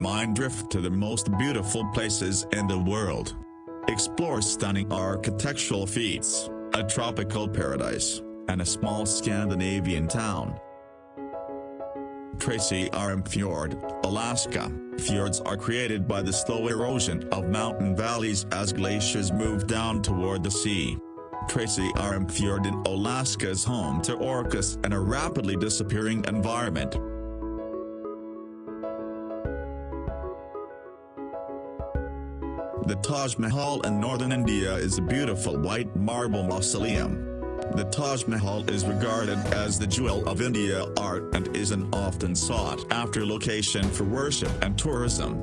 Mind drift to the most beautiful places in the world. Explore stunning architectural feats, a tropical paradise, and a small Scandinavian town. Tracy Arm Fjord, Alaska. Fjords are created by the slow erosion of mountain valleys as glaciers move down toward the sea. Tracy Arm Fjord in Alaska is home to orcas and a rapidly disappearing environment. The Taj Mahal in northern India is a beautiful white marble mausoleum. The Taj Mahal is regarded as the jewel of India art and is an often sought-after location for worship and tourism.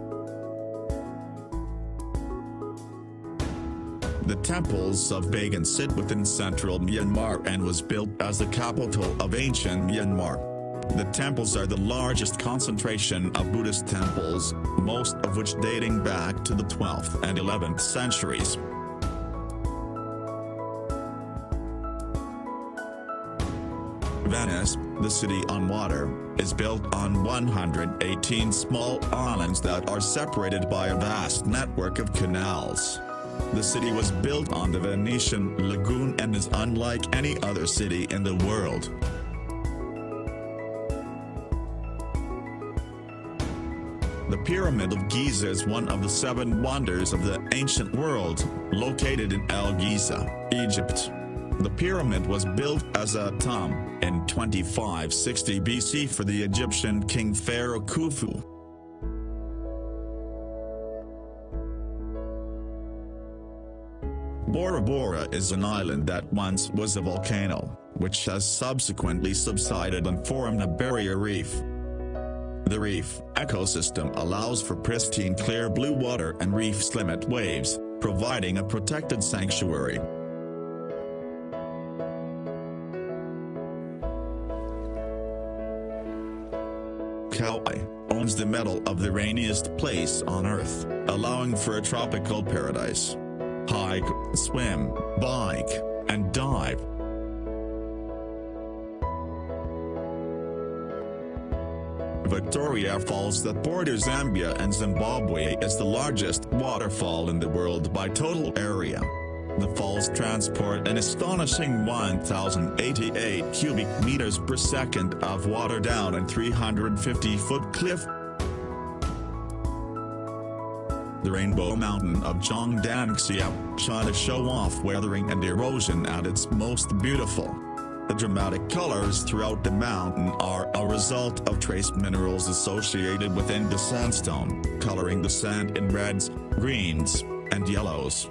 The temples of Bagan sit within central Myanmar and was built as the capital of ancient Myanmar. The temples are the largest concentration of Buddhist temples, most of which dating back to the 12th and 11th centuries. Venice, the city on water, is built on 118 small islands that are separated by a vast network of canals. The city was built on the Venetian lagoon and is unlike any other city in the world. The Pyramid of Giza is one of the 7 wonders of the ancient world, located in El Giza, Egypt. The pyramid was built as a tomb in 2560 BC for the Egyptian king Pharaoh Khufu. Bora Bora is an island that once was a volcano, which has subsequently subsided and formed a barrier reef. The reef ecosystem allows for pristine clear blue water and reefs limit waves, providing a protected sanctuary. Kauai owns the medal of the rainiest place on Earth, allowing for a tropical paradise. Hike, swim, bike, and dive. Victoria Falls that borders Zambia and Zimbabwe is the largest waterfall in the world by total area. The falls transport an astonishing 1,088 cubic meters per second of water down a 350-foot cliff. The Rainbow Mountain of Zhangdanxia, China show off weathering and erosion at its most beautiful. The dramatic colors throughout the mountain are a result of trace minerals associated within the sandstone, coloring the sand in reds, greens, and yellows.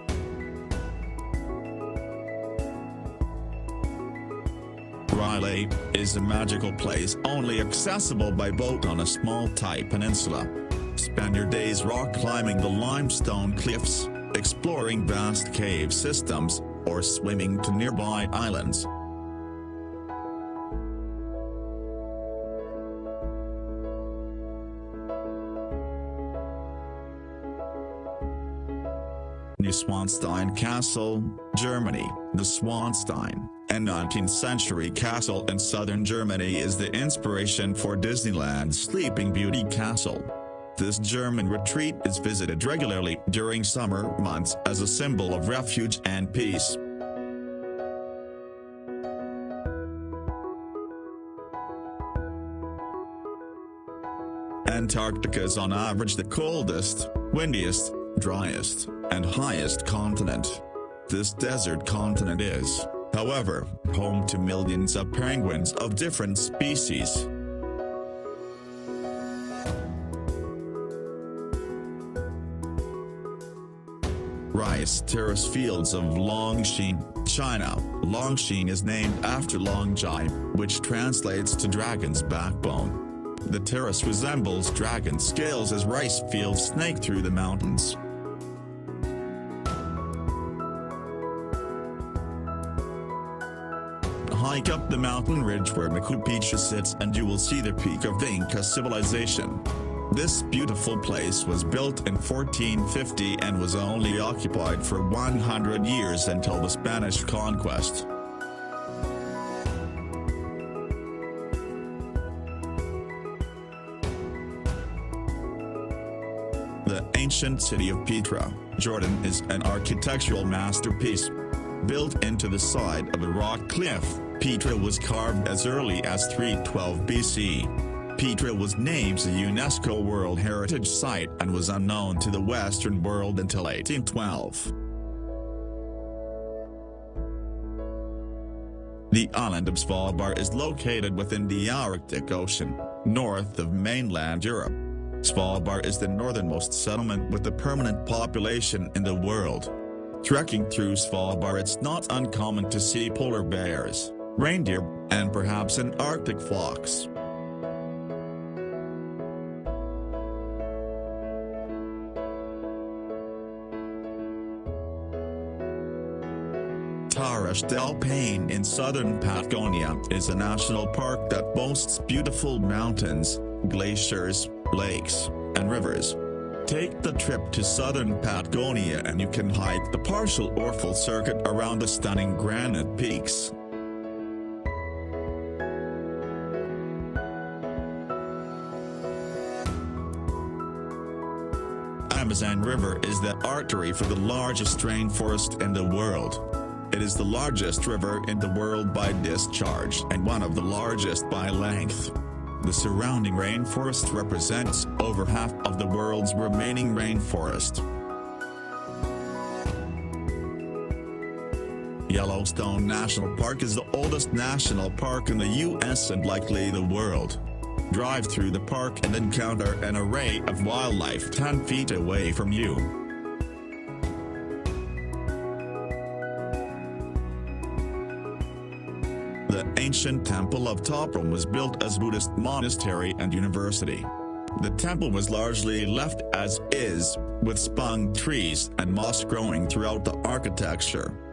Riley is a magical place only accessible by boat on a small tight peninsula. Spend your days rock climbing the limestone cliffs, exploring vast cave systems, or swimming to nearby islands. Neuschwanstein Castle, Germany. The Schwanstein, a 19th-century castle in southern Germany, is the inspiration for Disneyland's Sleeping Beauty Castle. This German retreat is visited regularly during summer months as a symbol of refuge and peace. Antarctica is on average the coldest, windiest, driest, and highest continent. This desert continent is, however, home to millions of penguins of different species. Rice terrace fields of Longshan, China. Longshan is named after Longjai, which translates to dragon's backbone. The terrace resembles dragon scales as rice fields snake through the mountains. Hike up the mountain ridge where Machu Picchu sits and you will see the peak of the Inca civilization. This beautiful place was built in 1450 and was only occupied for 100 years until the Spanish conquest. The ancient city of Petra, Jordan is an architectural masterpiece. Built into the side of a rock cliff, Petra was carved as early as 312 BC. Petra was named a UNESCO World Heritage Site and was unknown to the Western world until 1812. The island of Svalbard is located within the Arctic Ocean, north of mainland Europe. Svalbard is the northernmost settlement with a permanent population in the world. Trekking through Svalbard, it's not uncommon to see polar bears, reindeer, and perhaps an Arctic fox. Torres del Paine in southern Patagonia is a national park that boasts beautiful mountains, glaciers, lakes, and rivers. Take the trip to southern Patagonia and you can hike the partial or full circuit around the stunning granite peaks. Amazon River is the artery for the largest rainforest in the world. It is the largest river in the world by discharge and one of the largest by length. The surrounding rainforest represents over half of the world's remaining rainforest. Yellowstone National Park is the oldest national park in the U.S. and likely the world. Drive through the park and encounter an array of wildlife 10 feet away from you. The ancient Temple of Toprom was built as Buddhist monastery and university. The temple was largely left as is, with spung trees and moss growing throughout the architecture.